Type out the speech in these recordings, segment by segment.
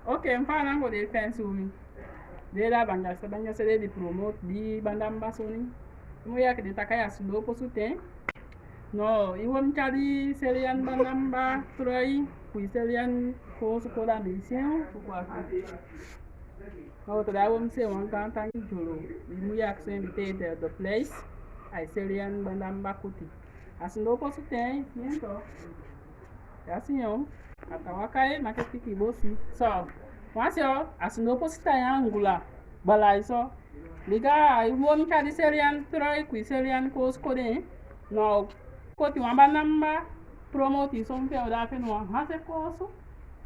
Ok, mfano ngo de fence umi. De la banja se de promote di bandamba soni. Mo ya ke de takaya sundo po suten. No, iwom chadi serian bandamba troi, kui serian ko su ko da mission, kwa. No, to da wom se wan kan tan jolo. Mu ya ke invite the place. Ai serian bandamba kuti. Asundo po suten, siento. É assim, ó. Atawakai nakepiki bosi. So, once yo asundo posita ya angula. Bala iso. Liga iwom chadi serian troi kui serian ko skode. No koti wamba namba promote so mpe oda fe no hase koso.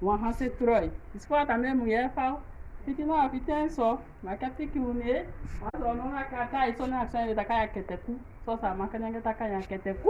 Wan hase troi. Ispo tambe mu ye fa. Fiti no afiten so nakepiki une. Wazo no nakata iso na aksa ile takaya keteku. So sa makanya takaya keteku.